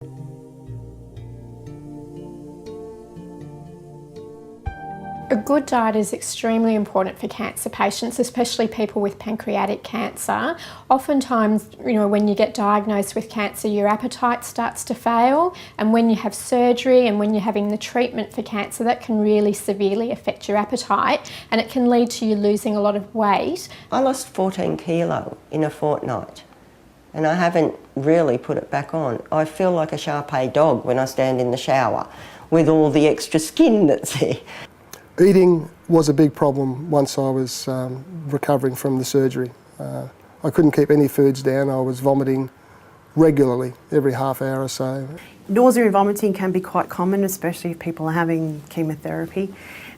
A good diet is extremely important for cancer patients, especially people with pancreatic cancer. Oftentimes, when you get diagnosed with cancer, your appetite starts to fail, and when you have surgery and when you're having the treatment for cancer, that can really severely affect your appetite, and it can lead to you losing a lot of weight. I lost 14 kilo in a fortnight, and I haven't really put it back on. I feel like a Shar-Pei dog when I stand in the shower with all the extra skin that's there. Eating was a big problem once I was recovering from the surgery. I couldn't keep any foods down. I was vomiting regularly, every half hour or so. Nausea and vomiting can be quite common, especially if people are having chemotherapy.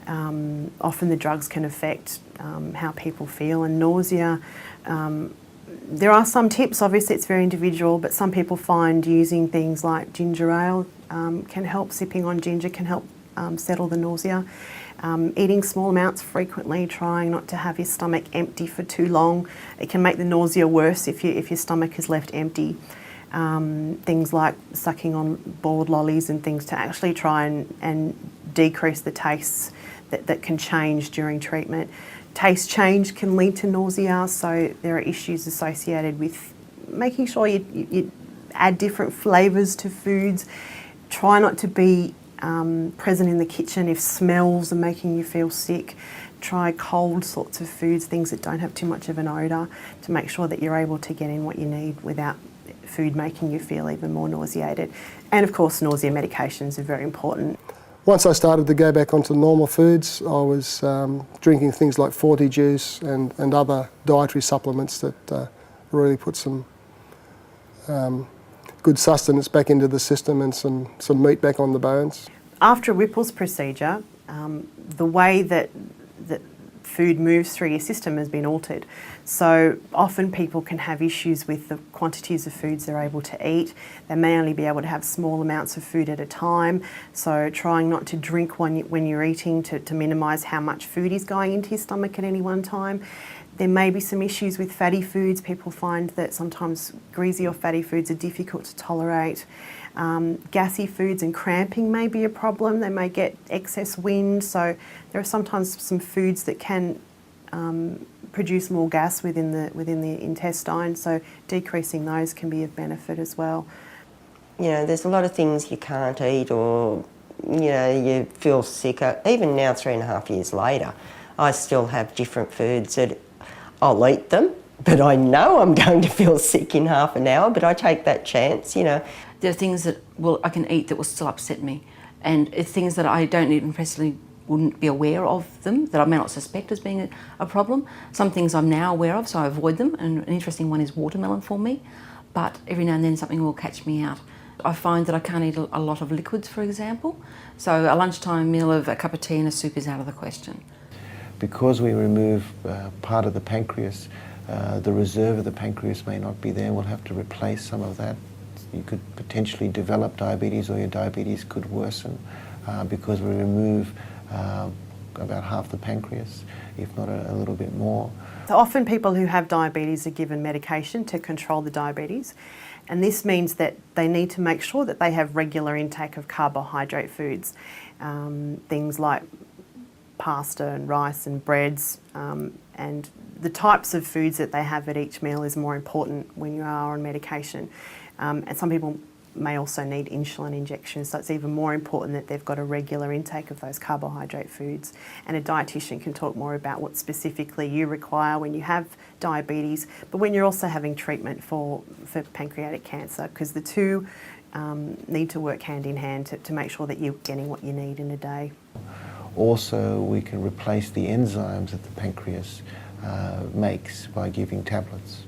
Often the drugs can affect how people feel, and nausea. There are some tips, obviously it's very individual, but some people find using things like ginger ale can help. Sipping on ginger can help settle the nausea. Eating small amounts frequently, trying not to have your stomach empty for too long. It can make the nausea worse if your stomach is left empty. Things like sucking on boiled lollies and things to actually try and decrease the tastes that can change during treatment. Taste change can lead to nausea, so there are issues associated with making sure you add different flavours to foods. Try not to be present in the kitchen if smells are making you feel sick. Try cold sorts of foods, things that don't have too much of an odour, to make sure that you're able to get in what you need without food making you feel even more nauseated. And of course, nausea medications are very important. Once I started to go back onto normal foods, I was drinking things like Forty juice and other dietary supplements that really put some good sustenance back into the system and some meat back on the bones. After Whipple's procedure, the way that food moves through your system has been altered. So often people can have issues with the quantities of foods they're able to eat. They may only be able to have small amounts of food at a time. So trying not to drink when you're eating to minimise how much food is going into your stomach at any one time. There may be some issues with fatty foods. People find that sometimes greasy or fatty foods are difficult to tolerate. Gassy foods and cramping may be a problem. They may get excess wind, so there are sometimes some foods that can produce more gas within the intestine, so decreasing those can be of benefit as well. There's a lot of things you can't eat, or you feel sicker. Even now, 3.5 years later, I still have different foods that I'll eat them, but I know I'm going to feel sick in half an hour, but I take that chance, There are things that I can eat that will still upset me, and it's things that I don't even necessarily wouldn't be aware of them, that I may not suspect as being a problem. Some things I'm now aware of, so I avoid them, and an interesting one is watermelon for me, but every now and then something will catch me out. I find that I can't eat a lot of liquids, for example, so a lunchtime meal of a cup of tea and a soup is out of the question. Because we remove part of the pancreas, the reserve of the pancreas may not be there. We'll have to replace some of that. You could potentially develop diabetes, or your diabetes could worsen because we remove about half the pancreas, if not a little bit more. So often people who have diabetes are given medication to control the diabetes, and this means that they need to make sure that they have regular intake of carbohydrate foods, things like pasta and rice and breads, and the types of foods that they have at each meal is more important when you are on medication. And some people may also need insulin injections, so it's even more important that they've got a regular intake of those carbohydrate foods. And a dietitian can talk more about what specifically you require when you have diabetes, but when you're also having treatment for pancreatic cancer, because the two need to work hand in hand to make sure that you're getting what you need in a day. Also, we can replace the enzymes that the pancreas makes by giving tablets.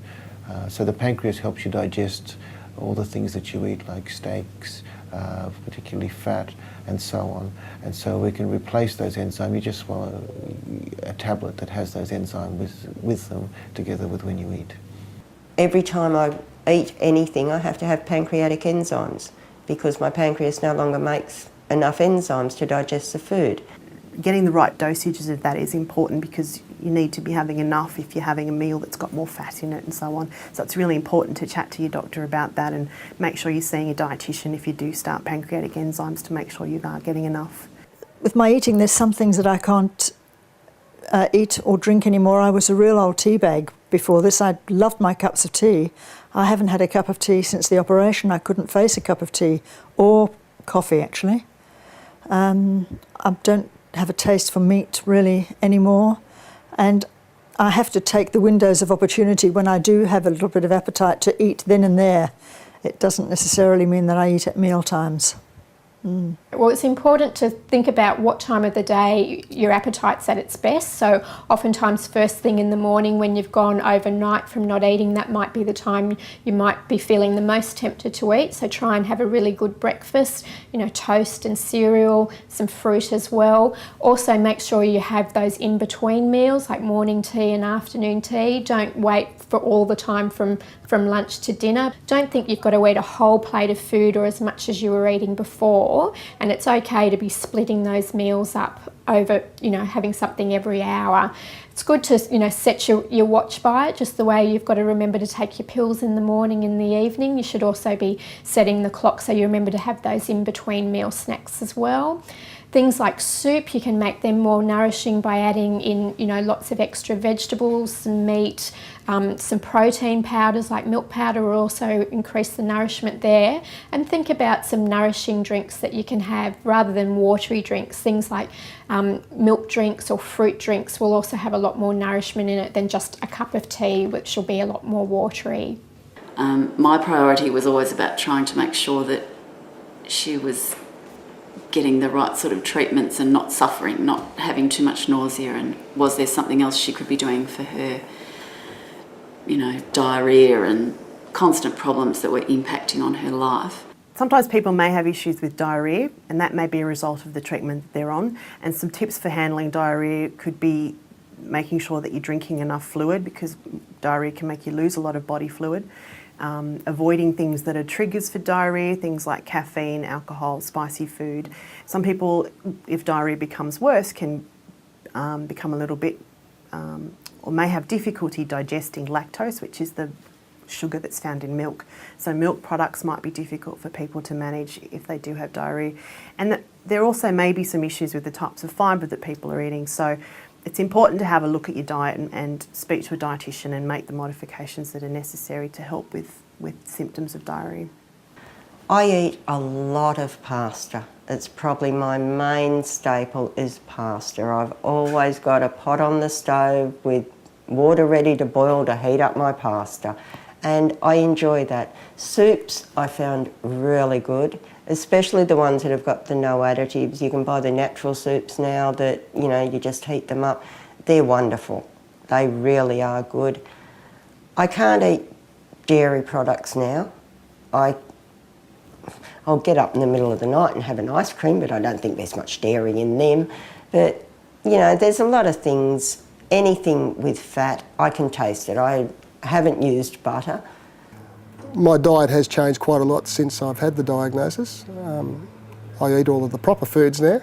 So the pancreas helps you digest all the things that you eat, like steaks, particularly fat, and so on. And so we can replace those enzymes. You just swallow a tablet that has those enzymes with them, together with when you eat. Every time I eat anything, I have to have pancreatic enzymes, because my pancreas no longer makes enough enzymes to digest the food. getting the right dosages of that is important, because you need to be having enough if you're having a meal that's got more fat in it and so on. So it's really important to chat to your doctor about that, and make sure you're seeing a dietitian if you do start pancreatic enzymes, to make sure you are getting enough. With my eating, there's some things that I can't eat or drink anymore. I was a real old tea bag before this. I loved my cups of tea. I haven't had a cup of tea since the operation. I couldn't face a cup of tea, or coffee actually. I don't have a taste for meat really anymore, and I have to take the windows of opportunity when I do have a little bit of appetite to eat then and there. It doesn't necessarily mean that I eat at meal times. Well, it's important to think about what time of the day your appetite's at its best. So oftentimes first thing in the morning, when you've gone overnight from not eating, that might be the time you might be feeling the most tempted to eat. So try and have a really good breakfast, you know, toast and cereal, some fruit as well. Also make sure you have those in-between meals like morning tea and afternoon tea. Don't wait for all the time from lunch to dinner. Don't think you've got to eat a whole plate of food or as much as you were eating before, and it's okay to be splitting those meals up over, you know, having something every hour. It's good to, you know, set your watch by it, just the way you've got to remember to take your pills in the morning and the evening. You should also be setting the clock so you remember to have those in-between meal snacks as well. Things like soup, you can make them more nourishing by adding in, you know, lots of extra vegetables, some meat, some protein powders like milk powder will also increase the nourishment there. And think about some nourishing drinks that you can have rather than watery drinks. Things like milk drinks or fruit drinks will also have a lot more nourishment in it than just a cup of tea, which will be a lot more watery. My priority was always about trying to make sure that she was getting the right sort of treatments and not suffering, not having too much nausea, and was there something else she could be doing for her, you know, diarrhoea and constant problems that were impacting on her life. Sometimes people may have issues with diarrhoea, and that may be a result of the treatment that they're on. And some tips for handling diarrhoea could be making sure that you're drinking enough fluid, because diarrhoea can make you lose a lot of body fluid. Avoiding things that are triggers for diarrhoea, things like caffeine, alcohol, spicy food. Some people, if diarrhoea becomes worse, can become a little bit, or may have difficulty digesting lactose, which is the sugar that's found in milk. So milk products might be difficult for people to manage if they do have diarrhoea. And there also may be some issues with the types of fibre that people are eating. So it's important to have a look at your diet and speak to a dietitian and make the modifications that are necessary to help with symptoms of diarrhoea. I eat a lot of pasta. It's probably my main staple is pasta. I've always got a pot on the stove with water ready to boil to heat up my pasta, and I enjoy that. Soups I found really good, especially the ones that have got the no additives. You can buy the natural soups now that, you know, you just heat them up. They're wonderful. They really are good. I can't eat dairy products now. I'll get up in the middle of the night and have an ice cream, but I don't think there's much dairy in them. But, you know, there's a lot of things, anything with fat, I can taste it. I haven't used butter. My diet has changed quite a lot since I've had the diagnosis. I eat all of the proper foods now,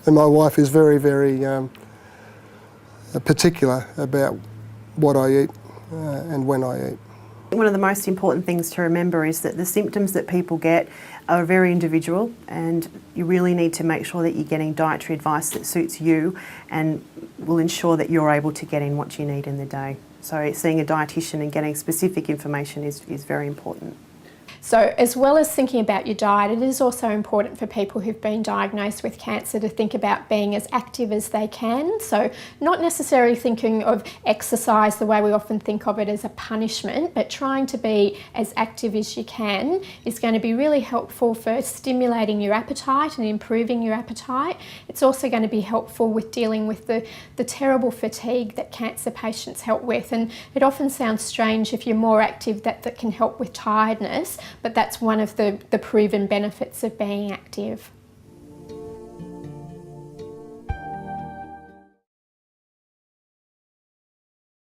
and my wife is very, very particular about what I eat and when I eat. One of the most important things to remember is that the symptoms that people get are very individual, and you really need to make sure that you're getting dietary advice that suits you and will ensure that you're able to get in what you need in the day. So seeing a dietitian and getting specific information is very important. So as well as thinking about your diet, it is also important for people who've been diagnosed with cancer to think about being as active as they can. So not necessarily thinking of exercise the way we often think of it as a punishment, but trying to be as active as you can is going to be really helpful for stimulating your appetite and improving your appetite. It's also going to be helpful with dealing with the terrible fatigue that cancer patients help with. And it often sounds strange if you're more active that can help with tiredness, but that's one of the proven benefits of being active.